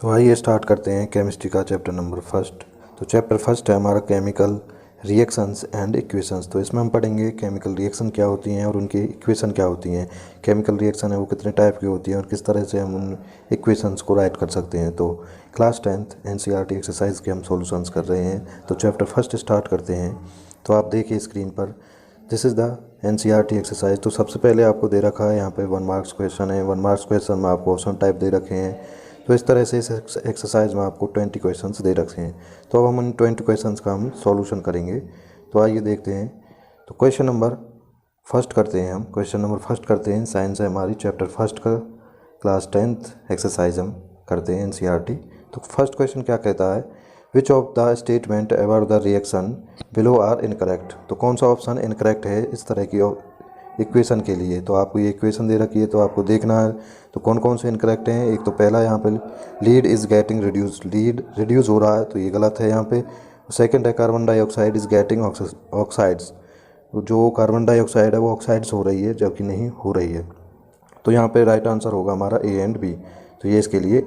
तो आइए स्टार्ट करते हैं केमिस्ट्री का चैप्टर नंबर फर्स्ट। तो चैप्टर फर्स्ट है हमारा केमिकल रिएक्शंस एंड इक्वेशंस। तो इसमें हम पढ़ेंगे केमिकल रिएक्शन क्या होती हैं और उनकी इक्वेशन क्या होती हैं। केमिकल रिएक्शन है वो कितने टाइप की होती हैं और किस तरह से हम उन इक्वेशंस को राइट कर सकते हैं। तो क्लास 10th NCERT एक्सरसाइज के हम सॉल्यूशंस कर रहे हैं। तो चैप्टर फर्स्ट स्टार्ट करते हैं। तो आप देखिए स्क्रीन पर, this is the NCERT exercise. तो सबसे पहले आपको दे रखा है यहाँ पे 1 मार्क्स क्वेश्चन है। 1 मार्क्स क्वेश्चन में आपको ऑप्शन टाइप दे रखे हैं। तो इस तरह से इस एक्सरसाइज में आपको 20 क्वेश्चंस दे रखे हैं। तो अब हम उन 20 क्वेश्चंस का हम सॉल्यूशन करेंगे। तो आइए देखते हैं। तो क्वेश्चन नंबर फर्स्ट करते हैं हम। क्वेश्चन नंबर फर्स्ट करते हैं, साइंस है हमारी, चैप्टर फर्स्ट का क्लास 10th एक्सरसाइज हम करते हैं NCERT। तो फर्स्ट क्वेश्चन क्या कहता है, which of the statement about the reaction below are incorrect. तो कौन सा ऑप्शन इनकरेक्ट है इस तरह की इक्वेशन के लिए। तो आपको ये इक्वेशन दे रखी है तो आपको देखना है तो कौन कौन से इनकरेक्ट हैं। एक तो पहला यहाँ पे lead is getting reduce, lead reduce हो रहा है तो ये गलत है यहाँ पे। सेकंड है carbon dioxide is getting oxides, जो कार्बन डाइऑक्साइड है वो ऑक्साइड्स हो रही है जबकि नहीं हो रही है। तो यहाँ पे राइट आंसर होगा हमारा A एंड B। तो ये इसके लिए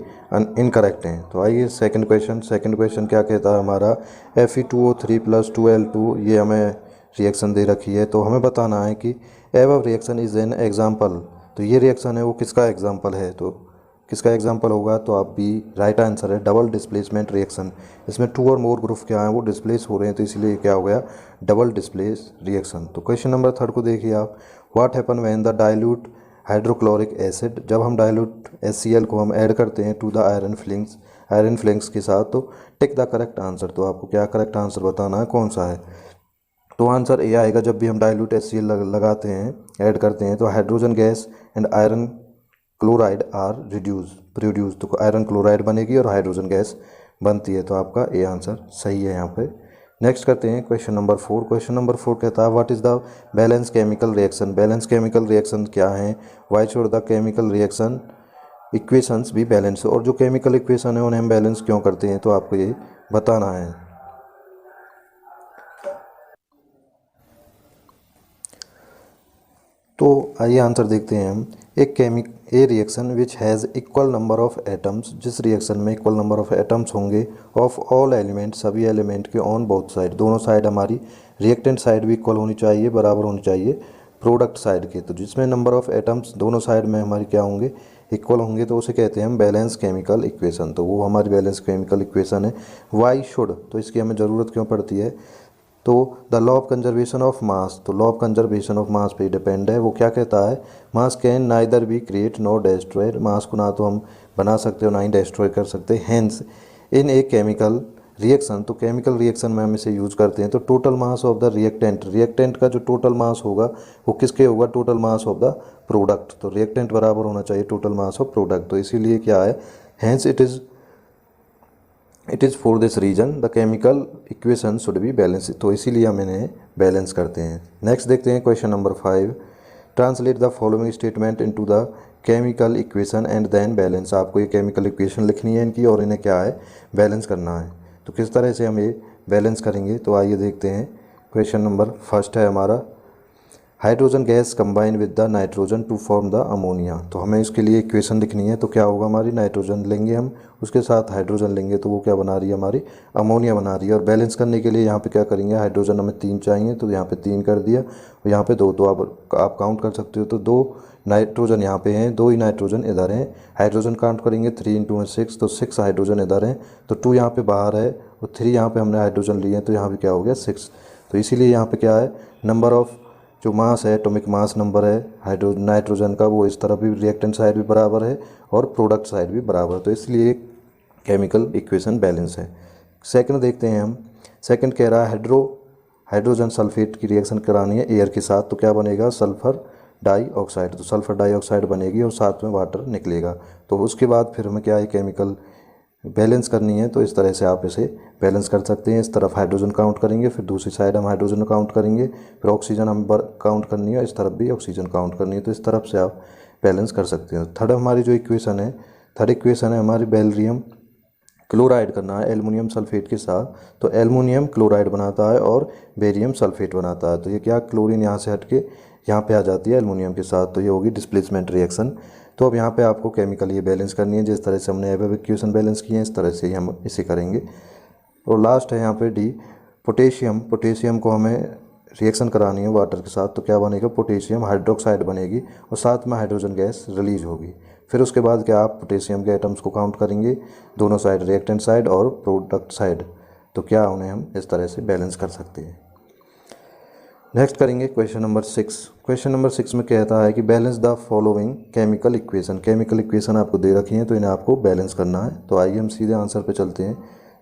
इनकरेक्ट हैं। तो आइए सेकंड क्वेश्चन क्या कहता है हमारा, Fe2O3 + 2L2, ये हमें रिएक्शन दे रखी है। तो हमें बताना है कि above reaction is an example. तो ये रिएक्शन है वो किसका एग्जाम्पल है, तो किसका एग्जाम्पल होगा। तो आप भी राइट आंसर है डबल डिस्प्लेसमेंट रिएक्शन। इसमें 2 और मोर ग्रुप क्या हैं वो डिस्प्लेस हो रहे हैं तो इसलिए क्या हो गया, डबल डिस्प्लेस रिएक्शन। तो क्वेश्चन नंबर थर्ड को देखिए आप, what happen when the dilute hydrochloric acid, जब हम डाइल्यूट HCl को हम ऐड करते हैं टू द आयरन फ्लिंग्स के साथ। तो टिक द करेक्ट आंसर। तो आपको क्या करेक्ट आंसर बताना है कौन सा है। तो आंसर ए आएगा, जब भी हम डाइल्यूट HCl लगाते हैं, ऐड करते हैं, तो hydrogen gas and iron chloride are produce. तो आयरन क्लोराइड बनेगी और हाइड्रोजन गैस बनती है। तो आपका ए आंसर सही है यहाँ पे। नेक्स्ट करते हैं क्वेश्चन नंबर 4। क्वेश्चन नंबर 4 कहता है, what is the balance chemical reaction. Balance chemical reaction क्या है, why should the chemical reaction equations भी बैलेंस। और जो केमिकल इक्वेशन है उन्हें हम बैलेंस क्यों करते हैं, तो आपको ये बताना है। तो आइए आंसर देखते हैं हम। ए reaction which has equal number of atoms, जिस रिएक्शन में इक्वल नंबर ऑफ एटम्स होंगे ऑफ ऑल एलिमेंट, सभी एलिमेंट के ऑन बोथ साइड, दोनों साइड हमारी रिएक्टेंट साइड भी इक्वल होनी चाहिए, बराबर होनी चाहिए प्रोडक्ट साइड के। तो जिसमें नंबर ऑफ एटम्स दोनों साइड में हमारी क्या होंगे, इक्वल होंगे, तो उसे कहते हैं हम बैलेंस केमिकल इक्वेशन। तो वो हमारी बैलेंस केमिकल इक्वेशन है। वाई शुड, तो इसकी हमें ज़रूरत क्यों पड़ती है, तो the law of conservation of mass. तो law of conservation of mass पे डिपेंड है। वो क्या कहता है, mass can neither be create nor destroyed. Mass को ना तो हम बना सकते हो ना ही डिस्ट्रॉय कर सकते। Hence in a chemical reaction, तो केमिकल रिएक्शन में हम इसे यूज़ करते हैं। तो total mass of the reactant का जो टोटल मास होगा वो किसके होगा, total mass of the product. तो रिएक्टेंट बराबर होना चाहिए टोटल मास ऑफ प्रोडक्ट। तो इसीलिए क्या है, hence it is for this reason the chemical equation should be balance. तो इसीलिए हम इन्हें बैलेंस करते हैं। नेक्स्ट देखते हैं question number 5, translate the following statement into the chemical equation and then balance. आपको ये केमिकल इक्वेशन लिखनी है इनकी और इन्हें क्या है, बैलेंस करना है। तो किस तरह से हम ये बैलेंस करेंगे, तो आइए देखते हैं। क्वेश्चन नंबर फर्स्ट है हमारा, hydrogen gas combine with the nitrogen to form the ammonia. तो हमें इसके लिए इक्वेशन लिखनी है। तो क्या होगा, हमारी नाइट्रोजन लेंगे हम, उसके साथ हाइड्रोजन लेंगे, तो वो क्या बना रही है, हमारी अमोनिया बना रही है। और बैलेंस करने के लिए यहाँ पे क्या करेंगे, हाइड्रोजन हमें 3 चाहिए तो यहाँ पे 3 कर दिया और यहाँ पे 2। तो आप काउंट कर सकते हो। तो 2 नाइट्रोजन यहाँ पे हैं, 2 ही नाइट्रोजन इधर हैं। हाइड्रोजन काउंट करेंगे 3 × 6, तो 6 हाइड्रोजन इधर हैं। तो 2 यहाँ पे बाहर है और 3 यहाँ पे हमने हाइड्रोजन लिए हैं, तो यहाँ पे क्या हो गया 6। तो इसीलिए यहाँ पे क्या है, नंबर ऑफ जो मास है, एटॉमिक मास नंबर है नाइट्रोजन का, वो इस तरफ भी रिएक्टेंट साइड भी बराबर है और प्रोडक्ट साइड भी बराबर है। तो इसलिए केमिकल इक्वेशन बैलेंस है। सेकंड देखते हैं हम। सेकंड कह रहा है हाइड्रोजन सल्फेट की रिएक्शन करानी है एयर के साथ। तो क्या बनेगा, सल्फर डाइऑक्साइड। तो सल्फर डाइऑक्साइड बनेगी और साथ में वाटर निकलेगा। तो उसके बाद फिर हमें क्या है, केमिकल बैलेंस करनी है। तो इस तरह से आप इसे बैलेंस कर सकते हैं। इस तरफ हाइड्रोजन काउंट करेंगे, फिर दूसरी साइड हम हाइड्रोजन काउंट करेंगे, फिर ऑक्सीजन हम काउंट करनी है, इस तरफ भी ऑक्सीजन काउंट करनी है। तो इस तरफ से आप बैलेंस कर सकते हैं। थर्ड हमारी जो इक्वेशन है, थर्ड इक्वेशन है हमारी बेरियम क्लोराइड करना है एल्युमिनियम सल्फेट के साथ। तो एल्युमिनियम क्लोराइड बनाता है और बेरियम सल्फेट बनाता है। तो ये क्या, क्लोरीन यहाँ से हट के यहाँ पे आ जाती है एल्युमिनियम के साथ। तो ये होगी डिस्प्लेसमेंट रिएक्शन। तो अब यहाँ पे आपको केमिकल ये बैलेंस करनी है, जिस तरह से हमने अब इक्वेशन बैलेंस किए हैं इस तरह से ही हम इसे करेंगे। और लास्ट है यहाँ पे डी, पोटेशियम। पोटेशियम को हमें रिएक्शन करानी है वाटर के साथ, तो क्या बनेगा, पोटेशियम हाइड्रोक्साइड बनेगी और साथ में हाइड्रोजन गैस रिलीज होगी। फिर उसके बाद क्या, आप पोटेशियम के एटम्स को काउंट करेंगे, दोनों साइड, रिएक्टेंट साइड और प्रोडक्ट साइड, तो क्या उन्हें हम इस तरह से बैलेंस कर सकते हैं। नेक्स्ट करेंगे क्वेश्चन नंबर 6। क्वेश्चन नंबर 6 में कहता है कि balance the following chemical equation. Chemical equation आपको दे रखी हैं, तो इन्हें आपको बैलेंस करना है। तो आइए हम सीधे आंसर पे चलते हैं।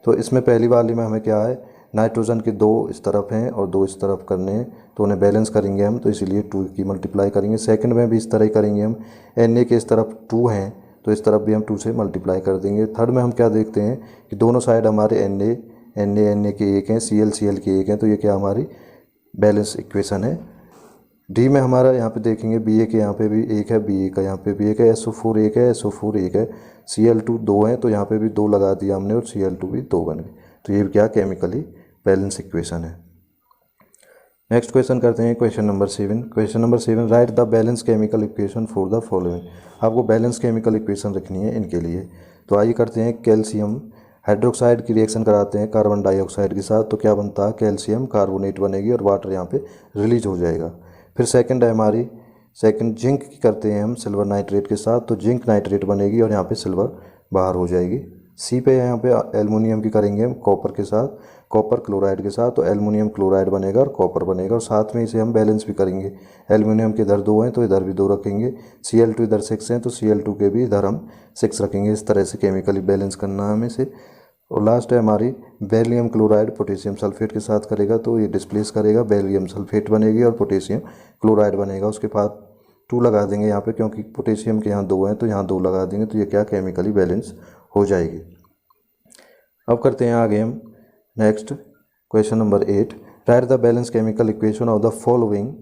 तो इसमें पहली वाली में हमें क्या है, नाइट्रोजन के 2 इस तरफ हैं और 2 इस तरफ करने हैं, तो उन्हें बैलेंस करेंगे हम, तो इसीलिए 2 की मल्टीप्लाई करेंगे। सेकंड में भी इस तरह ही करेंगे हम, Na के इस तरफ 2 हैं तो इस तरफ भी हम 2 से मल्टीप्लाई कर देंगे। थर्ड में हम क्या देखते हैं कि दोनों साइड हमारे Na के 1 हैं, Cl के 1 हैं, तो ये क्या हमारी बैलेंस इक्वेशन है। डी में हमारा यहाँ पे देखेंगे Ba के यहाँ पे भी 1 है, Ba का यहाँ पे भी 1 है, SO4 1 है, SO4 1 है, Cl2 2 है, तो यहाँ पे भी 2 लगा दिया हमने और Cl2 भी 2 बन गए। तो ये क्या केमिकली बैलेंस इक्वेशन है। नेक्स्ट क्वेश्चन करते हैं question number 7। Question number 7, right the balance chemical equation for the following. आपको बैलेंस केमिकल इक्वेशन रखनी है इनके लिए। तो आइए करते हैं, कैल्शियम हाइड्रोक्साइड की रिएक्शन कराते हैं कार्बन डाइऑक्साइड के साथ, तो क्या बनता है, कैल्शियम कार्बोनेट बनेगी और वाटर यहाँ पे रिलीज हो जाएगा। फिर सेकंड है हमारी, सेकंड जिंक की करते हैं हम सिल्वर नाइट्रेट के साथ, तो जिंक नाइट्रेट बनेगी और यहाँ पे सिल्वर बाहर हो जाएगी। सी पे यहाँ पे एल्युमिनियम की करेंगे हम कॉपर के साथ, कॉपर क्लोराइड के साथ, तो एल्युमिनियम क्लोराइड बनेगा और कॉपर बनेगा, और साथ में इसे हम बैलेंस भी करेंगे। एल्युमिनियम के इधर 2 हैं तो इधर भी 2 रखेंगे, Cl2 इधर 6 हैं तो Cl2 के भी इधर हम 6 रखेंगे। इस तरह से केमिकली बैलेंस करना है हमें इसे। और लास्ट है हमारी बेरिलियम क्लोराइड पोटेशियम सल्फेट के साथ करेगा, तो ये डिस्प्लेस करेगा, बेरिलियम सल्फेट बनेगी और पोटेशियम क्लोराइड बनेगा। उसके बाद 2 लगा देंगे यहाँ पे, क्योंकि पोटेशियम के यहाँ 2 हैं तो यहाँ 2 लगा देंगे, तो ये क्या केमिकली बैलेंस हो जाएगी। अब करते हैं आगे हम next question number 8, right the balance chemical equation of the following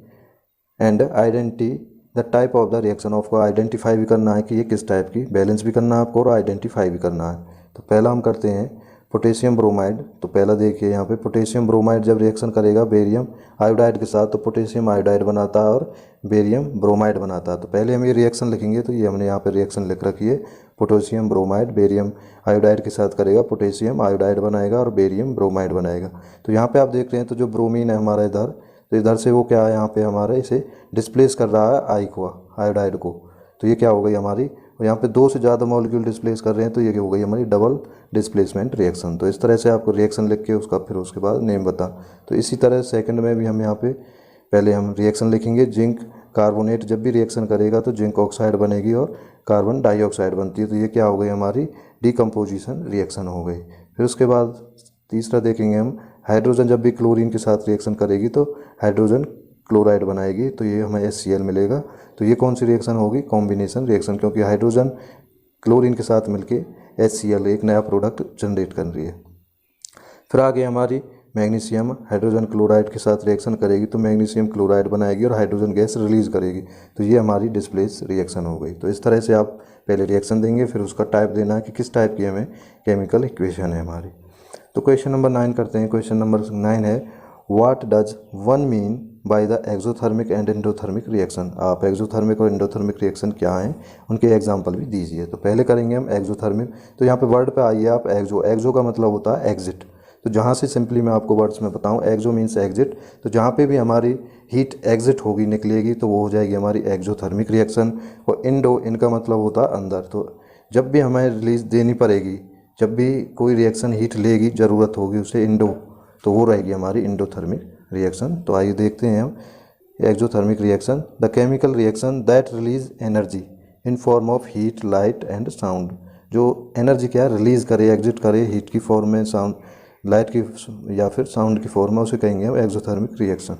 and identity the type of the reaction. आपको आइडेंटिफाई भी करना है कि ये किस टाइप की, बैलेंस भी करना है आपको और आइडेंटिफाई भी करना है। तो पहला हम करते हैं पोटेशियम ब्रोमाइड। तो पहला देखिए यहाँ पे पोटेशियम ब्रोमाइड जब रिएक्शन करेगा बेरियम आयोडाइड के साथ, तो पोटेशियम आयोडाइड बनाता है और बेरियम ब्रोमाइड बनाता है। तो पहले हम ये रिएक्शन लिखेंगे, तो ये हमने यहाँ पे रिएक्शन लिख रखी है, पोटेशियम ब्रोमाइड बेरियम आयोडाइड के साथ करेगा, पोटेशियम आयोडाइड बनाएगा और बेरियम ब्रोमाइड बनाएगा। तो यहाँ पे आप देख रहे हैं, तो जो ब्रोमीन है हमारा इधर, तो इधर से वो क्या है, यहाँ पे हमारा इसे डिस्प्लेस कर रहा है आयोडाइड को, तो ये क्या हो गई हमारी, और यहाँ पे 2 से ज़्यादा मॉलिक्यूल डिस्प्लेस कर रहे हैं, तो ये हो गई हमारी डबल डिस्प्लेसमेंट रिएक्शन। तो इस तरह से आपको रिएक्शन लिख के उसका फिर उसके बाद नेम बता। तो इसी तरह सेकंड में भी हम यहाँ पे पहले हम रिएक्शन लिखेंगे, जिंक कार्बोनेट जब भी रिएक्शन करेगा तो जिंक ऑक्साइड बनेगी और कार्बन डाइऑक्साइड बनती है, तो ये क्या हो गई हमारी डिकम्पोजिशन रिएक्शन हो गई। फिर उसके बाद तीसरा देखेंगे हम, हाइड्रोजन जब भी क्लोरीन के साथ रिएक्शन करेगी तो हाइड्रोजन क्लोराइड बनाएगी, तो ये हमें HCl मिलेगा। तो ये कौन सी रिएक्शन होगी, कॉम्बिनेशन रिएक्शन, क्योंकि हाइड्रोजन क्लोरीन के साथ मिलके HCl एक नया प्रोडक्ट जनरेट कर रही है। फिर आगे हमारी मैग्नीशियम हाइड्रोजन क्लोराइड के साथ रिएक्शन करेगी, तो मैग्नीशियम क्लोराइड बनाएगी और हाइड्रोजन गैस रिलीज करेगी, तो ये हमारी डिस्प्लेस रिएक्शन हो गई। तो इस तरह से आप पहले रिएक्शन देंगे, फिर उसका टाइप देना है कि किस टाइप की हमें केमिकल इक्वेशन है हमारी। तो क्वेश्चन नंबर 9 करते हैं। क्वेश्चन नंबर 9 है, what does one mean by the exothermic and endothermic reaction. आप एक्सोथर्मिक और एंडोथर्मिक रिएक्शन क्या हैं उनके एग्जांपल भी दीजिए। तो पहले करेंगे हम एक्सोथर्मिक। तो यहाँ पे वर्ड पे आइए आप, एक्सो का मतलब होता है एग्जिट। तो जहाँ से सिंपली मैं आपको वर्ड्स में बताऊँ, एक्सो मीन्स एग्जिट, तो जहाँ पे भी हमारी हीट एग्जिट होगी, निकलेगी, तो वो हो जाएगी हमारी एक्सोथर्मिक रिएक्शन। और इंडो, इनका मतलब होता है अंदर। तो जब भी हमें रिलीज देनी पड़ेगी, जब भी कोई रिएक्शन हीट लेगी, ज़रूरत होगी उसे इंडो, तो वो रहेगी हमारी इंडोथर्मिक रिएक्शन। तो आइए देखते हैं हम exothermic reaction, the chemical reaction that release energy in form of heat light and sound. जो एनर्जी क्या रिलीज़ करे, एग्जिट करे हीट की फॉर्म में, साउंड लाइट की या फिर साउंड की फॉर्म में, उसे कहेंगे हम एक्सोथर्मिक रिएक्शन।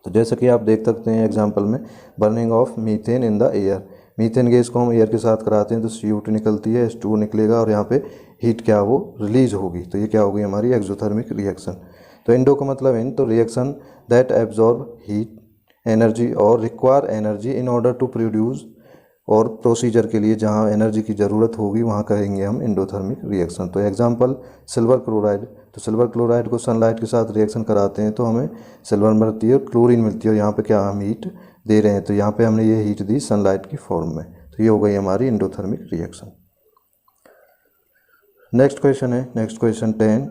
तो जैसे कि आप देख सकते हैं एग्जांपल में, burning of methane in the air. Methane gas को हम एयर के साथ कराते हैं तो CO2 निकलती है, H2O निकलेगा और यहाँ पे हीट क्या वो रिलीज होगी, तो ये क्या होगी हमारी एक्सोथर्मिक रिएक्शन। तो इंडो का मतलब इन, तो reaction that absorb heat energy और require energy in order to produce, और प्रोसीजर के लिए जहाँ एनर्जी की ज़रूरत होगी वहाँ कहेंगे हम इंडोथर्मिक रिएक्शन। तो एग्जांपल सिल्वर क्लोराइड। तो सिल्वर क्लोराइड को सनलाइट के साथ रिएक्शन कराते हैं तो हमें सिल्वर मिलती है, क्लोरीन मिलती है, और यहाँ पे क्या हम हीट दे रहे हैं, तो यहाँ पे हमने ये हीट दी सनलाइट की फॉर्म में, तो तो ये हो गई हमारी एंडोथर्मिक रिएक्शन। नेक्स्ट क्वेश्चन है, next question 10,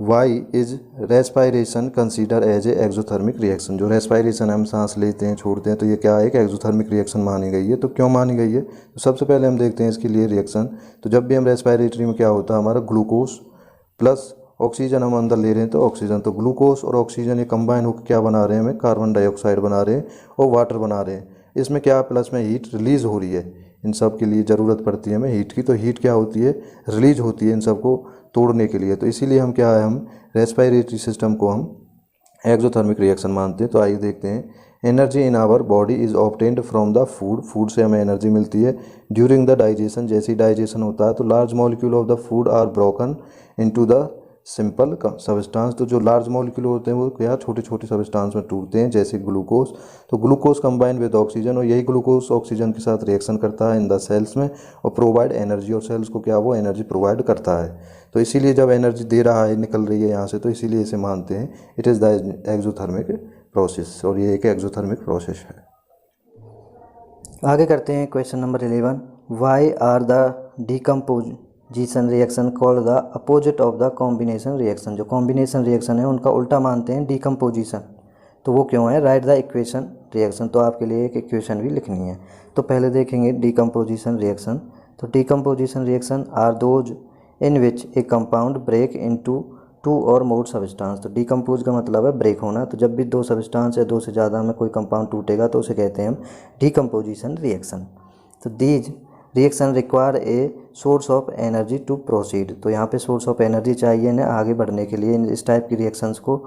why is respiration consider as a exothermic reaction. जो रेस्पायरेशन हम सांस लेते हैं छोड़ते हैं तो ये क्या है, एक एक्सोथर्मिक रिएक्शन मानी गई है। तो क्यों मानी गई है, तो सबसे पहले हम देखते हैं इसके लिए रिएक्शन। तो जब भी हम रेस्पायरेटरी में क्या होता है, हमारा ग्लूकोज प्लस ऑक्सीजन हम अंदर ले रहे हैं, तो ऑक्सीजन, तो ग्लूकोज और ऑक्सीजन ये कंबाइन होकर क्या बना रहे हैं, हमें कार्बन डाइऑक्साइड बना रहे हैं और वाटर बना रहे हैं। इसमें क्या प्लस में हीट रिलीज़ हो रही है, इन सब के लिए ज़रूरत पड़ती है हमें हीट की। तो हीट क्या होती है, रिलीज होती है इन सब को तोड़ने के लिए। तो इसीलिए हम क्या है, हम रेस्पायरेटरी सिस्टम को हम एक्सोथर्मिक रिएक्शन मानते हैं। तो आइए देखते हैं, energy in our body is obtained from the food, food से हमें एनर्जी मिलती है। ड्यूरिंग द डाइजेशन, जैसे ही डाइजेशन होता है तो large molecule of the food are broken into the simple substance. तो जो लार्ज मॉलिक्यूल होते हैं वो क्या छोटे छोटे सब्सटेंस में टूटते हैं, जैसे ग्लूकोज। तो ग्लूकोज कंबाइन विद ऑक्सीजन, और यही ग्लूकोज ऑक्सीजन के साथ रिएक्शन करता है इन द सेल्स में और प्रोवाइड एनर्जी, और सेल्स को क्या वो एनर्जी प्रोवाइड करता है। तो इसीलिए जब एनर्जी दे रहा है, निकल रही है यहाँ से, तो इसीलिए इसे मानते हैं it is the exothermic process, और ये एक एक्सोथर्मिक प्रोसेस है। आगे करते हैं question number 11, why are the decomposition reaction called the opposite of the combination reaction. जो कॉम्बिनेशन रिएक्शन है उनका उल्टा मानते हैं डीकम्पोजिशन। तो वो क्यों है, राइट द इक्वेशन रिएक्शन। तो आपके लिए एक इक्वेशन भी लिखनी है। तो पहले देखेंगे डीकम्पोजिशन रिएक्शन। तो decomposition reaction are those in which a compound break into two और मोर सब्सटेंस। तो डीकम्पोज का मतलब है ब्रेक होना। तो जब भी दो सब्सटेंस या दो से ज़्यादा में कोई कंपाउंड टूटेगा तो उसे कहते हैं हम डीकम्पोजिशन रिएक्शन। तो these reaction require a source of energy to proceed. तो यहाँ पे सोर्स ऑफ एनर्जी चाहिए ना आगे बढ़ने के लिए इस टाइप की रिएक्शंस को।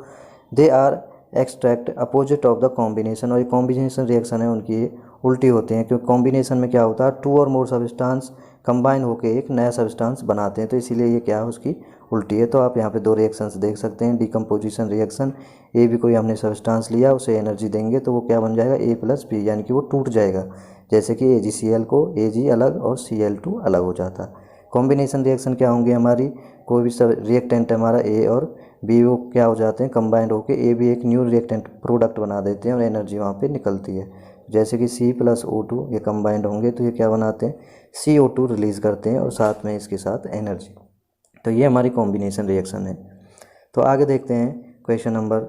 They are extract opposite of the combination, और ये कॉम्बिनेशन रिएक्शन है उनकी उल्टी होते हैं, क्योंकि कॉम्बिनेशन में क्या होता है, टू और मोर सब्सटेंस कंबाइन होकर एक नया सब्सटेंस बनाते हैं। तो इसीलिए ये क्या है, उसकी उल्टी है। तो आप यहाँ पे दो रिएक्शंस देख सकते हैं, डीकम्पोजिशन रिएक्शन, ए भी कोई हमने सब्सटेंस लिया उसे एनर्जी देंगे तो वो क्या बन जाएगा, ए प्लस बी, यानी कि वो टूट जाएगा। जैसे कि AgCl को Ag अलग और Cl2 अलग हो जाता है। कॉम्बिनेशन रिएक्शन क्या होंगे, हमारी कोई भी सब रिएक्टेंट हमारा ए और बी वो क्या हो जाते हैं, कंबाइंड होकर ए भी एक न्यू रिएक्टेंट प्रोडक्ट बना देते हैं और एनर्जी वहाँ पे निकलती है। जैसे कि C प्लस O2 ये कंबाइंड होंगे तो ये क्या बनाते हैं, CO2 रिलीज़ करते हैं और साथ में इसके साथ एनर्जी। तो ये हमारी कॉम्बिनेशन रिएक्शन है। तो आगे देखते हैं क्वेश्चन नंबर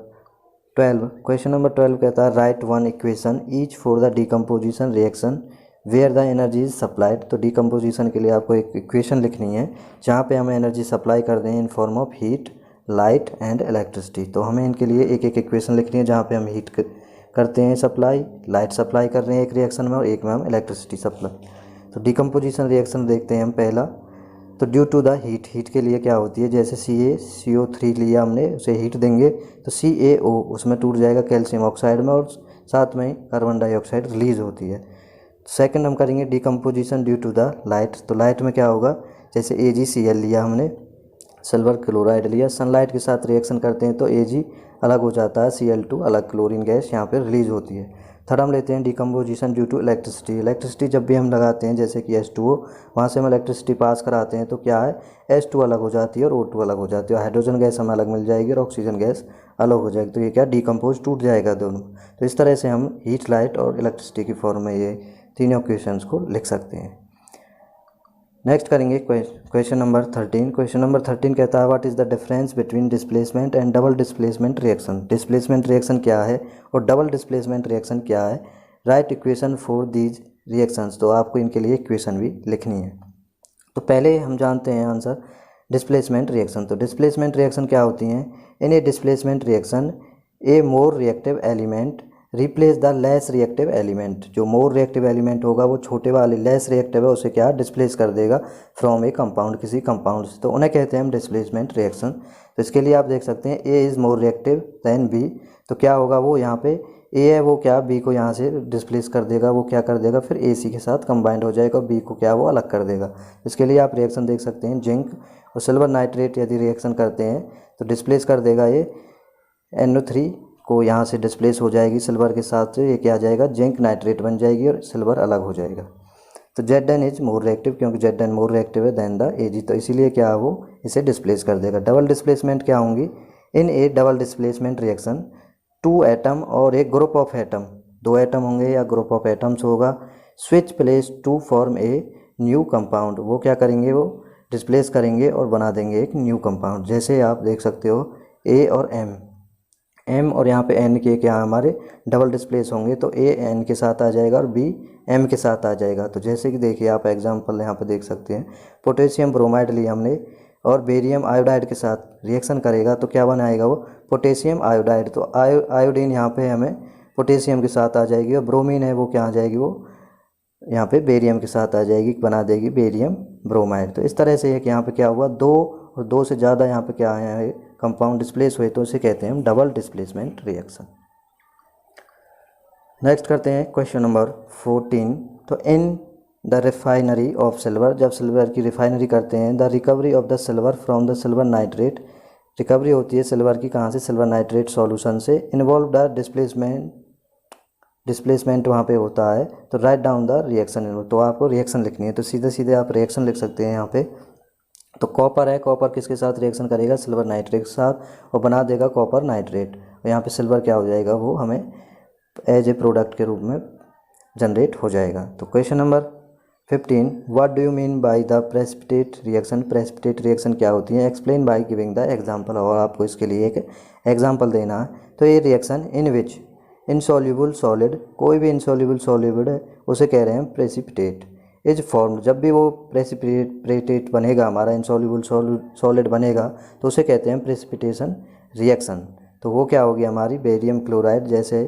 12। क्वेश्चन नंबर 12 कहता है write one equation each for the decomposition reaction where the energy is supplied. तो डीकम्पोजिशन के लिए आपको एक इक्वेशन लिखनी है जहाँ पे हमें एनर्जी सप्लाई कर दें in form of heat, light and electricity. तो हमें इनके लिए एक एक इक्वेशन लिखनी है जहाँ पे हम हीट करते हैं सप्लाई, लाइट सप्लाई कर रहे हैं एक रिएक्शन में और एक में हम इलेक्ट्रिसिटी सप्लाई। तो डीकम्पोजिशन रिएक्शन देखते हैं हम पहला। तो ड्यू टू द हीट के लिए क्या होती है, जैसे CaCO3 लिया हमने, उसे हीट देंगे तो CaO उसमें टूट जाएगा कैल्शियम ऑक्साइड में और साथ में कार्बन डाइऑक्साइड रिलीज़ होती है। सेकंड हम करेंगे decomposition due to the light. तो लाइट में क्या होगा, जैसे AgCl लिया हमने, सिल्वर क्लोराइड लिया, सनलाइट के साथ रिएक्शन करते हैं तो Ag अलग हो जाता है, Cl2 अलग, क्लोरीन गैस यहाँ पे रिलीज़ होती है। थर्ड हम लेते हैं decomposition due to electricity. Electricity जब भी हम लगाते हैं जैसे कि H2O, वहाँ से हम इलेक्ट्रिसिटी पास कराते हैं तो क्या है, H2 अलग हो जाती है और O2 अलग हो जाती है, और हाइड्रोजन गैस हमें अलग मिल जाएगी और ऑक्सीजन गैस अलग हो जाएगी। तो ये क्या डिकम्पोज टूट जाएगा दोनों। तो इस तरह से हम हीट, लाइट और इलेक्ट्रिसिटी की फॉर्म में ये तीनों इक्वेशंस को लिख सकते हैं। नेक्स्ट करेंगे क्वेश्चन नंबर 13। क्वेश्चन नंबर 13 कहता है what is the difference between displacement and double displacement reaction. Displacement reaction क्या है और डबल डिस्प्लेसमेंट रिएक्शन क्या है, right equation for these reactions. तो आपको इनके लिए इक्वेशन भी लिखनी है। तो पहले हम जानते हैं आंसर डिस्प्लेसमेंट रिएक्शन। तो डिस्प्लेसमेंट रिएक्शन क्या होती हैं, in a displacement reaction a more reactive element replace the less reactive element. जो मोर रिएक्टिव एलिमेंट होगा वो छोटे वाले लेस रिएक्टिव है उसे क्या डिस्प्लेस कर देगा फ्रॉम ए कंपाउंड, किसी कंपाउंड से। तो उन्हें कहते हैं हम डिस्प्लेसमेंट रिएक्शन। तो इसके लिए आप देख सकते हैं A is more reactive than B. तो क्या होगा, वो यहाँ पे ए है वो क्या बी को यहाँ से डिस्प्लेस कर देगा, वो क्या कर देगा फिर AC के साथ कंबाइंड हो जाएगा और बी को क्या वो अलग कर देगा। इसके लिए आप रिएक्शन देख सकते हैं, जिंक और सिल्वर नाइट्रेट यदि रिएक्शन करते हैं तो डिस्प्लेस कर देगा ये NO3 को, यहाँ से डिस्प्लेस हो जाएगी सिल्वर के साथ, ये क्या आ जाएगा, जिंक नाइट्रेट बन जाएगी और सिल्वर अलग हो जाएगा। तो Zn इज मोर रिएक्टिव, क्योंकि Zn मोर रिएक्टिव है देन द Ag, तो इसीलिए क्या वो इसे डिस्प्लेस कर देगा। डबल डिस्प्लेसमेंट क्या होंगी, in a double displacement reaction two atom और एक ग्रुप ऑफ एटम, दो एटम होंगे या ग्रुप ऑफ एटम्स होगा, switch place to form a new compound, वो क्या करेंगे, वो डिस्प्लेस करेंगे और बना देंगे एक न्यू कंपाउंड। जैसे आप देख सकते हो ए और एम और यहाँ पे एन के क्या हमारे डबल डिस्प्लेस होंगे, तो ए एन के साथ आ जाएगा और बी एम के साथ आ जाएगा। तो जैसे कि देखिए आप एग्जांपल यहाँ पे देख सकते हैं, पोटेशियम ब्रोमाइड लिया हमने और बेरियम आयोडाइड के साथ रिएक्शन करेगा तो क्या बनाएगा वो पोटेशियम आयोडाइड। तो आयोडीन यहाँ पे हमें पोटेशियम के साथ आ जाएगी और ब्रोमीन है वो क्या आ जाएगी, वो यहाँ पे बेरियम के साथ आ जाएगी, बना देगी बेरियम ब्रोमाइड। तो इस तरह से है कि यहाँ पे क्या हुआ, दो और दो से ज़्यादा यहाँ पे क्या है कंपाउंड डिस्प्लेस हुए, तो इसे कहते हैं हम डबल डिस्प्लेसमेंट रिएक्शन। नेक्स्ट करते हैं क्वेश्चन नंबर 14। तो in the refinery of silver, जब सिल्वर की रिफाइनरी करते हैं, the recovery of the silver from the silver nitrate, recovery होती है सिल्वर की कहाँ से, सिल्वर नाइट्रेट सॉल्यूशन से, इन्वॉल्व द डिस्प्लेसमेंट वहाँ पे होता है। तो राइट डाउन द रिएक्शन, तो आपको रिएक्शन लिखनी है, तो सीधे सीधे आप रिएक्शन लिख सकते हैं यहाँ पे। तो कॉपर है, कॉपर किसके साथ रिएक्शन करेगा, सिल्वर नाइट्रेट के साथ और बना देगा कॉपर नाइट्रेट, और यहाँ पे सिल्वर क्या हो जाएगा, वो हमें एज ए प्रोडक्ट के रूप में जनरेट हो जाएगा। तो question number 15, what do you mean by the precipitate reaction, precipitate reaction क्या होती है, explain by giving the example, और आपको इसके लिए एक एग्जांपल देना है। तो ये reaction in which insoluble solid, कोई भी इनसॉल्यूबल सॉलिड है उसे कह रहे हैं प्रेसिपिटेट, इज फॉर्म्ड, जब भी वो प्रेसिपिटेट बनेगा हमारा इनसॉल्यूबल सॉलिड बनेगा तो उसे कहते हैं प्रेसिपिटेशन रिएक्शन। तो वो क्या होगी हमारी बेरियम क्लोराइड, जैसे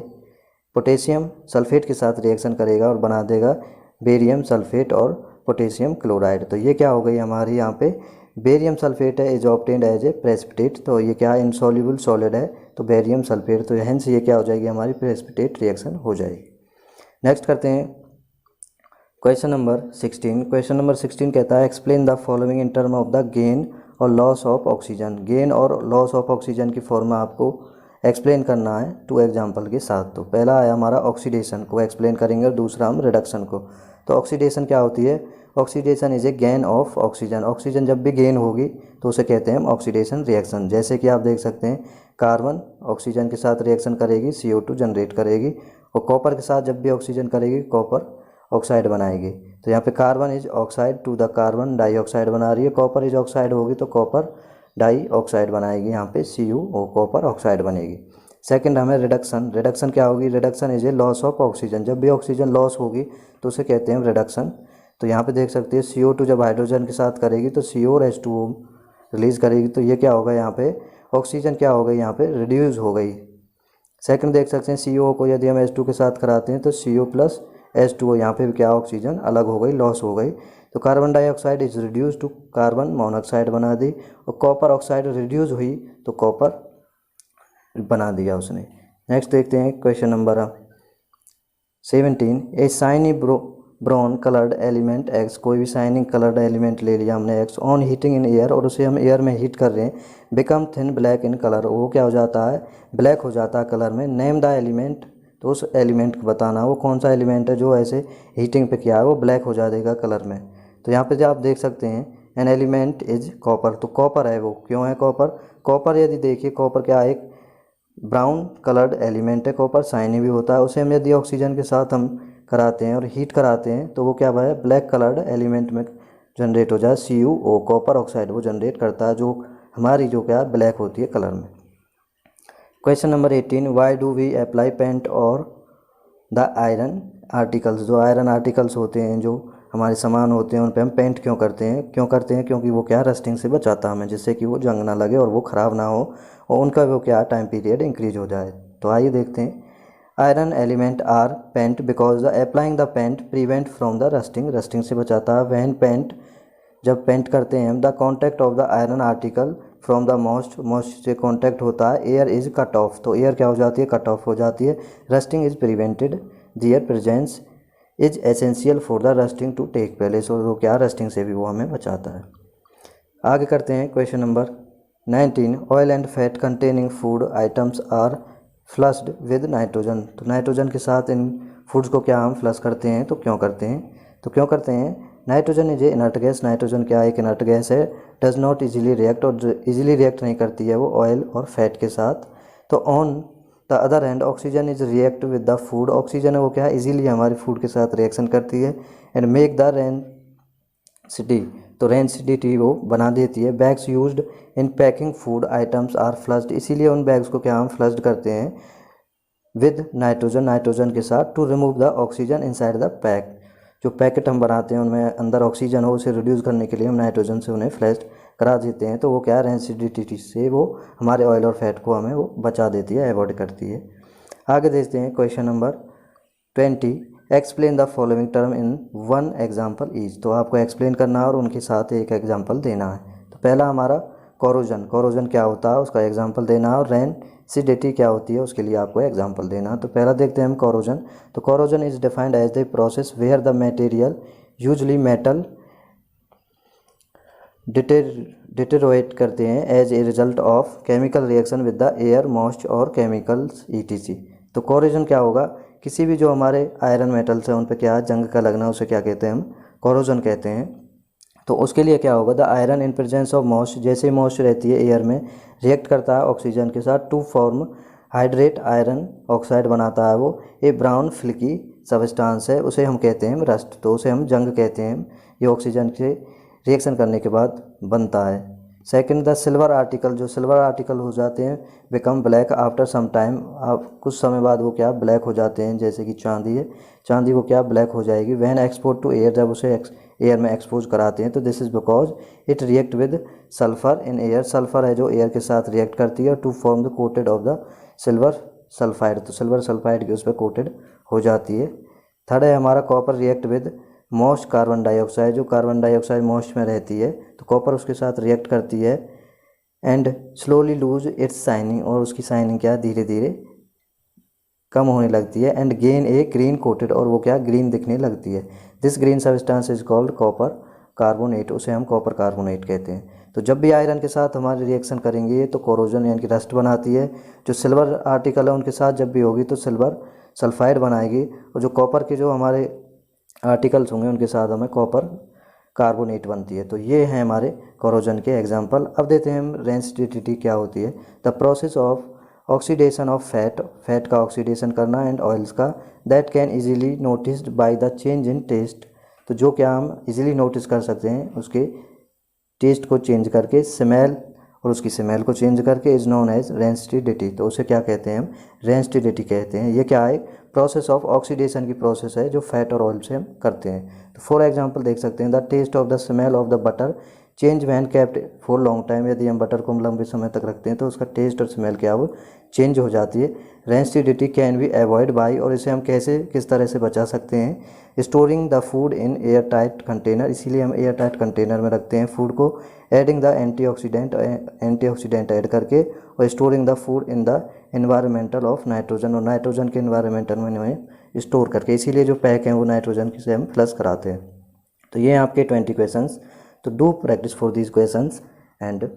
पोटेशियम सल्फेट के साथ रिएक्शन करेगा और बना देगा बेरियम सल्फेट और पोटेशियम क्लोराइड। तो ये क्या हो गई हमारी, यहाँ पे बेरियम सल्फेट है is obtained as a precipitate, तो ये क्या इनसॉल्यूबल सॉलिड है तो बेरियम सल्फेट, तो हेंस ये क्या हो जाएगी हमारी प्रेसिपिटेट रिएक्शन हो जाएगी। नेक्स्ट करते हैं क्वेश्चन नंबर 16। क्वेश्चन नंबर 16 कहता है explain the following in term of the gain और लॉस ऑफ ऑक्सीजन, गेन और लॉस ऑफ ऑक्सीजन की फॉर्म आपको एक्सप्लेन करना है टू एग्जाम्पल के साथ। तो पहला है हमारा ऑक्सीडेशन को एक्सप्लेन करेंगे और दूसरा हम रिडक्शन को। तो ऑक्सीडेशन क्या होती है, oxidation is a gain of oxygen, oxygen जब भी गेन होगी तो उसे कहते हैं हम ऑक्सीडेशन रिएक्शन। जैसे कि आप देख सकते हैं कार्बन ऑक्सीजन के साथ रिएक्शन करेगी CO2 जनरेट करेगी, और कॉपर के साथ जब भी ऑक्सीजन करेगी कॉपर ऑक्साइड बनाएगी। तो यहाँ पे carbon is oxide to the carbon dioxide बना रही है, कॉपर इज ऑक्साइड होगी तो कॉपर डाइऑक्साइड बनाएगी, यहाँ पे CuO कॉपर ऑक्साइड बनेगी। सेकंड हमें रिडक्शन, रिडक्शन क्या होगी, reduction is a loss of oxygen, जब भी ऑक्सीजन लॉस होगी तो उसे कहते हैं रिडक्शन। तो यहाँ पे देख सकते हैं CO2 जब हाइड्रोजन के साथ करेगी तो CO और H2O रिलीज करेगी, तो ये क्या होगा यहाँ पे ऑक्सीजन क्या हो गई यहाँ पे रिड्यूस हो गई। सेकंड देख सकते हैं CO को यदि हम H2 के साथ कराते हैं तो CO प्लस H2O, यहाँ पे भी क्या ऑक्सीजन अलग हो गई, लॉस हो गई। तो carbon dioxide is reduce to carbon monoxide बना दी, और कॉपर ऑक्साइड रिड्यूस हुई तो कॉपर बना दिया उसने। नेक्स्ट देखते हैं question number 17, a shiny brown coloured element X, कोई भी शाइनिंग कलर्ड एलिमेंट ले लिया हमने X, on heating in air, और उसे हम एयर में हीट कर रहे हैं, become thin black in colour, वो क्या हो जाता है ब्लैक हो जाता है कलर में। नेम द एलिमेंट, तो उस एलिमेंट को बताना वो कौन सा एलिमेंट है जो ऐसे हीटिंग पे किया है वो ब्लैक हो जाएगा कलर में। तो यहाँ पे जो आप देख सकते हैं एन एलिमेंट इज कॉपर, तो कॉपर है, वो क्यों है कॉपर, कॉपर यदि देखिए कॉपर क्या एक ब्राउन कलर्ड एलिमेंट है, कॉपर शाइनी भी होता है, उसे हम यदि ऑक्सीजन के साथ हम कराते हैं और हीट कराते हैं तो वो क्या है ब्लैक कलर्ड एलिमेंट में जनरेट हो जाए, CuO कॉपर ऑक्साइड वो जनरेट करता है, जो हमारी जो क्या ब्लैक होती है कलर में। Question number 18, why do we apply paint और द आयरन आर्टिकल्स, जो आयरन आर्टिकल्स होते हैं जो हमारे सामान होते हैं उन पे हम पेंट क्यों करते हैं, क्योंकि वो क्या रस्टिंग से बचाता है हमें, जिससे कि वो जंग ना लगे और वो ख़राब ना हो और उनका वो क्या टाइम पीरियड इंक्रीज हो जाए। तो आइए देखते हैं, iron element are paint because the applying the paint prevent from the rusting, rusting से बचाता है। वैन पेंट, जब पेंट करते हैं हम, the contact of the iron article from the moist से कॉन्टैक्ट होता है, एयर इज कट ऑफ, तो एयर क्या हो जाती है कट ऑफ हो जाती है। Rusting is prevented, their presence is essential for the rusting to take place, और वो क्या रस्टिंग से भी वो हमें बचाता है। आगे करते हैं question number 19, oil and fat containing food items are flushed with nitrogen, तो नाइट्रोजन के साथ इन फूड्स को क्या हम फ्लश करते हैं, तो क्यों करते हैं nitrogen is a inert gas, nitrogen क्या एक इनर्ट गैस है, डज नॉट इजीली रिएक्ट, और इजीली रिएक्ट नहीं करती है वो ऑयल और फैट के साथ। तो on the other hand oxygen is react with the food, oxygen है वो क्या है इजीली हमारे फूड के साथ रिएक्शन करती है एंड मेक द रेंसिटी, तो रेंसिटी वो बना देती है। Bags used in packing food items are flushed, इसीलिए उन बैग्स को क्या हम फ्लश्ड करते हैं विद नाइट्रोजन, नाइट्रोजन के साथ, to remove the oxygen inside the pack, जो पैकेट हम बनाते हैं उनमें अंदर ऑक्सीजन हो उसे रिड्यूस करने के लिए हम नाइट्रोजन से उन्हें फ्लश्ड करा देते हैं। तो वो क्या है रेंसिडिटी से वो हमारे ऑयल और फैट को हमें वो बचा देती है, अवॉइड करती है। आगे देखते हैं question number 20, explain the following term in one example each, तो आपको एक्सप्लेन करना है और उनके साथ एक एग्जाम्पल देना है। तो पहला हमारा कोरोजन, कोरोजन क्या होता है उसका एग्जाम्पल देना है, और रेंसिडिटी क्या होती है उसके लिए आपको एग्जाम्पल देना है। तो पहला देखते हैं हम कोरोजन। तो corrosion is defined as the process where the material usually metal deteriorate करते हैं as a result of chemical reaction with the air moisture और केमिकल्स ईटीसी। तो कोरोजन क्या होगा, किसी भी जो हमारे आयरन मेटल्स हैं उन पर क्या जंग का लगना, उसे क्या कहते हैं हम कोरोजन कहते हैं। तो उसके लिए क्या होगा, the iron in presence of moisture, जैसे मॉइस्चर रहती है एयर में रिएक्ट करता है ऑक्सीजन के साथ to form hydrate iron oxide बनाता है वो, ए ब्राउन फ्लिकी सबस्टांस है उसे हम कहते हैं रस्ट, तो उसे हम जंग कहते हैं। ये ऑक्सीजन के रिएक्शन करने के बाद बनता है। सेकंड द सिल्वर आर्टिकल, जो सिल्वर आर्टिकल हो जाते हैं become black after some time, आप कुछ समय बाद वो क्या ब्लैक हो जाते हैं, जैसे कि चांदी है, चांदी वो क्या ब्लैक हो जाएगी। व्हेन एक्सपोर्ट टू एयर, जब उसे एयर में एक्सपोज कराते हैं तो this is because it react with sulphur in air, sulphur है जो एयर के साथ रिएक्ट करती है to form the coated of the silver sulphide, तो सिल्वर सल्फाइड की उस पर कोटेड हो जाती है। थर्ड है हमारा copper react with moist carbon dioxide, जो कार्बन डाइऑक्साइड मॉइस्ट में रहती है तो कॉपर उसके साथ रिएक्ट करती है and slowly lose its shining, और उसकी शाइनिंग क्या धीरे धीरे कम होने लगती है and gain A green coated, और वो क्या ग्रीन दिखने लगती है। This green substance is called copper carbonate, उसे हम कॉपर कार्बोनेट कहते हैं। तो जब भी आयरन के साथ हमारे रिएक्शन करेंगे तो कोरोजन यानी कि रस्ट बनाती है, जो सिल्वर आर्टिकल है उनके साथ जब भी होगी तो सिल्वर सल्फाइड बनाएगी, और जो कॉपर के जो हमारे आर्टिकल्स होंगे उनके साथ हमें कॉपर कार्बोनेट बनती है। तो ये हैं हमारे कोरोजन के एग्जांपल। अब देते हैं हम रेंसिडिटी क्या होती है, the process of oxidation of fat, fat का ऑक्सीडेशन करना एंड ऑयल्स का, that can easily noticed by the change in taste, तो जो क्या हम इजीली नोटिस कर सकते हैं उसके टेस्ट को चेंज करके, स्मेल और उसकी स्मेल को चेंज करके, इज नोन एज रेंसिडिटी, तो उसे क्या कहते हैं हम रेंसिडिटी कहते हैं। ये क्या है प्रोसेस ऑफ ऑक्सीडेशन की प्रोसेस है जो फैट और ऑयल से हम करते हैं। तो फॉर एग्जांपल देख सकते हैं the taste of the smell of the butter change when kept for long time, यदि हम बटर को लंबे समय तक रखते हैं तो उसका टेस्ट और स्मेल क्या वो चेंज हो जाती है। Rancidity can be avoid by, और इसे हम कैसे किस तरह से बचा सकते हैं, storing the food in air tight container, इसीलिए हम एयर टाइट कंटेनर में रखते हैं फूड को, एडिंग द एंटीऑक्सीडेंट ऐड करके, और storing the food in the environmental of nitrogen, और नाइट्रोजन के एनवायरमेंटल में हमें स्टोर करके, इसीलिए जो पैक हैं वो नाइट्रोजन से हम फ्लश कराते हैं। तो ये हैं आपके 20 क्वेश्चंस, तो do practice for these questions and